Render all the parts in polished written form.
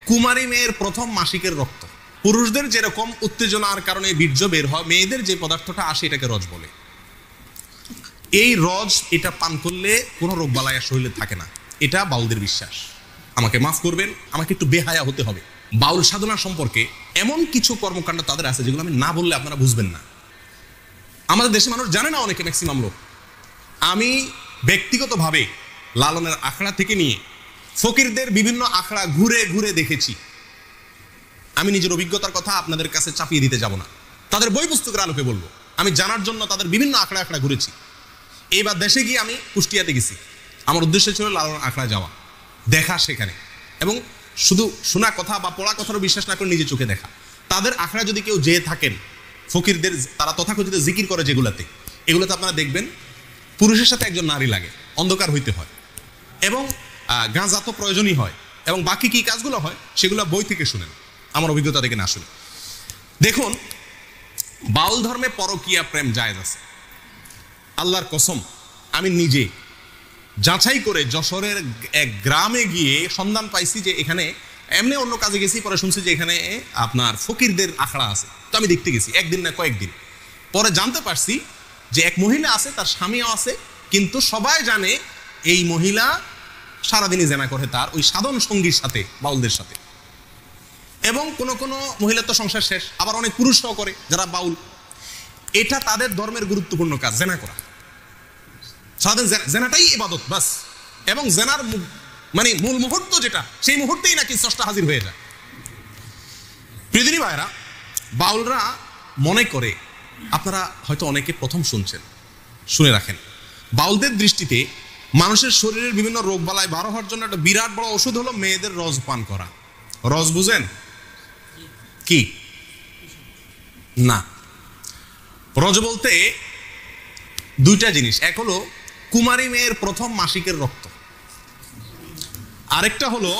কুমারী মেয়ের প্রথম মাসিকের রক্ত। পুরুষদের যেরকম উত্তেজনার কারণে বীর্য বের হয়, মেয়েদের যে পদার্থটা আসে এটাকে রজ বলে। এই রজ এটা পান করলে কোনো রোগ বালায়া শরীরে থাকে না, এটা বাউলদের বিশ্বাস। আমাকে মাফ করবেন, আমাকে একটু বেহায়া হতে হবে। বাউল সাধনা সম্পর্কে এমন কিছু কর্মকাণ্ড তাদের আছে যেগুলো আমি না বললে আপনারা বুঝবেন না। আমাদের দেশে মানুষ জানে না, অনেকে ম্যাক্সিমাম লোক। আমি ব্যক্তিগতভাবে লালনের আখড়া থেকে নিয়ে ফকিরদের বিভিন্ন আখড়া ঘুরে ঘুরে দেখেছি। আমি নিজের অভিজ্ঞতার কথা আপনাদের কাছে চাপিয়ে দিতে যাব না, তাদের বই পুস্তকের আলোকে বলবো। আমি জানার জন্য তাদের বিভিন্ন আখড়া আখড়া ঘুরেছি। এইবার দেশে গিয়ে আমি কুষ্টিয়াতে গেছি। আমার উদ্দেশ্য ছিল লালন আখড়া যাওয়া, দেখা সেখানে, এবং শুধু শোনা কথা বা পড়া কথারও বিশ্বাস না করে নিজে চোখে দেখা। তাদের আখড়া যদি কেউ যেয়ে থাকেন, ফকিরদের তারা তথাকথিত জিকির করে যেগুলাতে, এগুলোতে আপনারা দেখবেন পুরুষের সাথে একজন নারী লাগে, অন্ধকার হইতে হয়, এবং গাঁজা তো প্রয়োজনই হয়, এবং বাকি কি কাজগুলো হয় সেগুলো বই থেকে শুনেন, আমার অভিজ্ঞতা থেকে না শুনে। দেখুন, বাউল ধর্মে পরকীয়া প্রেম জায়েজ আছে। আল্লাহর কসম, আমি নিজে যাচাই করে যশোরের এক গ্রামে গিয়ে সন্ধান পাইছি যে এখানে, এমনি অন্য কাজে গেছি, পরে শুনছি যে এখানে আপনার ফকিরদের আখড়া আছে। তো আমি দেখতে গেছি, একদিন না কয়েকদিন পরে জানতে পারছি যে এক মহিলা আছে, তার স্বামীও আছে, কিন্তু সবাই জানে এই মহিলা সারাদিনই জেনা করে তার ওই সাধন সঙ্গীর সাথে, বাউলদের সাথে। এবং কোনো কোনো মহিলা তো সংসার শেষ, আবার অনেক পুরুষরাও করে যারা বাউল। এটা তাদের ধর্মের গুরুত্বপূর্ণ কাজ, জেনা করা। সারাদিন জেনাটাই ইবাদত বাস, এবং জেনার মানে মূল মুহূর্ত যেটা, সেই মুহূর্তেই নাকি স্রষ্টা হাজির হয়ে যায়। প্রিয়দিনী ভাইরা, বাউলরা মনে করে, আপনারা হয়তো অনেকে প্রথম শুনছেন, শুনে রাখেন, বাউলদের দৃষ্টিতে মানুষের শরীরের বিভিন্ন রোগ বালায় বারো হওয়ার জন্য একটা বিরাট বড় ওষুধ হলো মেয়েদের রজ পান করা। রজ বুঝেন কি? না, রজ বলতে দুইটা জিনিস। এক হলো কুমারী মেয়ের প্রথম মাসিকের রক্ত, আরেকটা হলো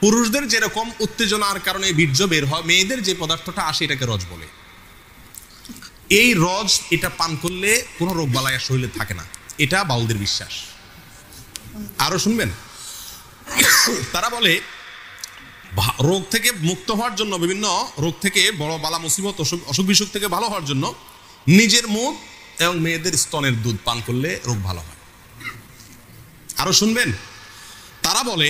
পুরুষদের যেরকম উত্তেজনার কারণে বীর্য বের হয়, মেয়েদের যে পদার্থটা আসে এটাকে রজ বলে। এই রজ এটা পান করলে কোনো রোগ বালায়া শরীরে থাকে না, এটা বাউলদের বিশ্বাস। আরো শুনবেন, তারা বলে রোগ থেকে মুক্ত হওয়ার জন্য, বিভিন্ন রোগ থেকে, বড় বালা মুসিবত অসুখ বিসুখ থেকে ভালো হওয়ার জন্য নিজের মুখ এবং মেয়েদের স্তনের দুধ পান করলে রোগ ভালো হয়। আরো শুনবেন, তারা বলে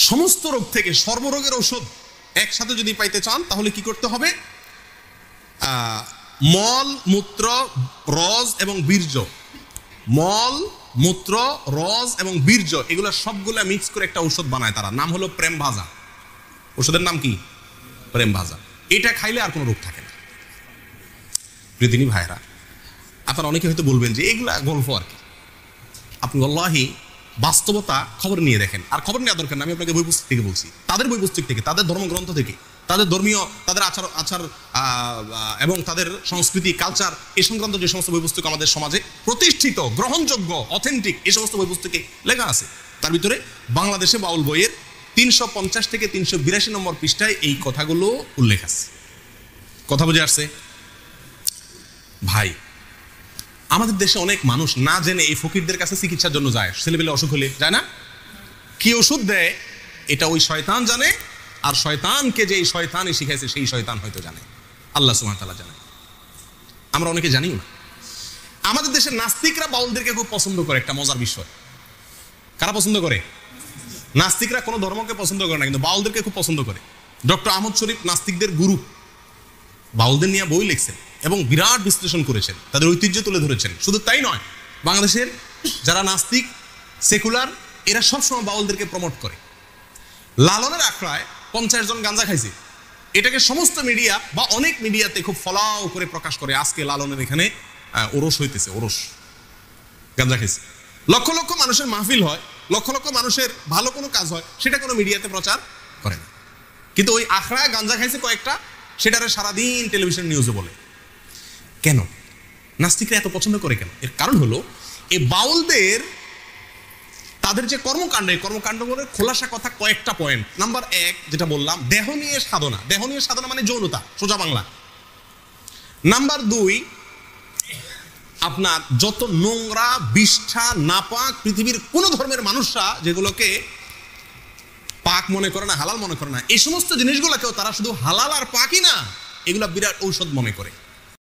সমস্ত রোগ থেকে সর্বরোগের ঔষধ একসাথে যদি পাইতে চান তাহলে কি করতে হবে? মল, মূত্র, রজ এবং বীর্য, মল, মূত্র, রজ এবং বীর্য, এগুলো সবগুলা মিক্স করে একটা ঔষধ বানায় তারা, নাম হলো প্রেম ভাজা। ওষুধের নাম কি? প্রেম ভাজা। এটা খাইলে আর কোনো রোগ থাকে না। প্রিয়দিনী ভাইরা, আপনারা অনেকে হয়তো বলবেন যে এগুলা গল্প আর কি। আপনি আল্লাহি বাস্তবতা খবর নিয়ে দেখেন, আর খবর নেওয়া দরকার না, আমি আপনাকে বই পুস্তক থেকে বলছি, তাদের বই পুস্তক থেকে, তাদের ধর্মগ্রন্থ থেকে, তাদের ধর্মীয়, তাদের আচার এবং তাদের সংস্কৃতি, কালচার, এই সংক্রান্ত যে সমস্ত বই পুস্তক আমাদের সমাজে প্রতিষ্ঠিত, গ্রহণযোগ্য, অথেন্টিক, এই সমস্ত বই পুস্তকে লেখা আছে। তার ভিতরে বাংলাদেশে বাউল বইয়ের 350 থেকে 382 নম্বর পৃষ্ঠায় এই কথাগুলো উল্লেখ আছে। কথা বুঝে আসছে ভাই? আমাদের দেশে অনেক মানুষ না জেনে এই ফকিরদের কাছে চিকিৎসার জন্য যায়, ছেলেবেলে অসুখ হলে যায় না, কি ওষুধ দেয় এটা ওই শয়তান জানে, আর শয়তানকে যে এই শয়তানই শিখাইছে সেই শয়তান হয়তো জানে, আল্লাহ সুবহানাহু ওয়া তাআলা জানে, আমরা অনেকে জানিও না। আমাদের দেশের নাস্তিকরা বাউলদেরকে খুব পছন্দ করে, একটা মজার বিষয়। কারা পছন্দ করে? নাস্তিকরা কোনো ধর্মকে পছন্দ করে না, কিন্তু বাউলদেরকে খুব পছন্দ করে। ডক্টর আহমদ শরীফ নাস্তিকদের গুরু, বাউলদের নিয়ে বই লিখছেন এবং বিরাট বিশ্লেষণ করেছেন, তাদের ঐতিহ্য তুলে ধরেছেন। শুধু তাই নয়, বাংলাদেশের যারা নাস্তিক, সেকুলার, এরা সবসময় বাউলদেরকে প্রমোট করে। লালনের আখড়ায় 50 জন গাঁজা খাইছে, এটাকে সমস্ত মিডিয়া বা অনেক মিডিয়াতে খুব ফলাও করে প্রকাশ করে, আজকে লালনের এখানে ওরস হইতেছে, ওরস, গাঁজা খাইছে। লক্ষ লক্ষ মানুষের মাহফিল হয়, লক্ষ লক্ষ মানুষের ভালো কোনো কাজ হয়, সেটা কোনো মিডিয়াতে প্রচার করে না। কিন্তু ওই আখড়ায় গাঁজা খাইছে কয়েকটা, সেটারে সারাদিন টেলিভিশন নিউজে বলে। কেন নাস্তিকরা এত পছন্দ করে কেন? এর কারণ হলো এই বাউলদের তাদের যে কর্মকাণ্ড, এই কর্মকাণ্ডগুলোর খোলাসা কথা কয়েকটা পয়েন্ট। নাম্বার 1 যেটা বললাম, দেহ নিয়ে সাধনা। দেহ নিয়ে সাধনা মানে যৌনতা, সোজা বাংলা। নাম্বার 2, আপনার যত নোংরা, বিষ্ঠা, নাপাক পৃথিবীর কোন ধর্মের মানুষরা যেগুলোকে মনে করে না, হালাল মনে করে না, এই সমস্ত জিনিসগুলোকেও তারা শুধু হালাল আর পাকই না, এগুলা বিরাট ঔষধ মনে করে।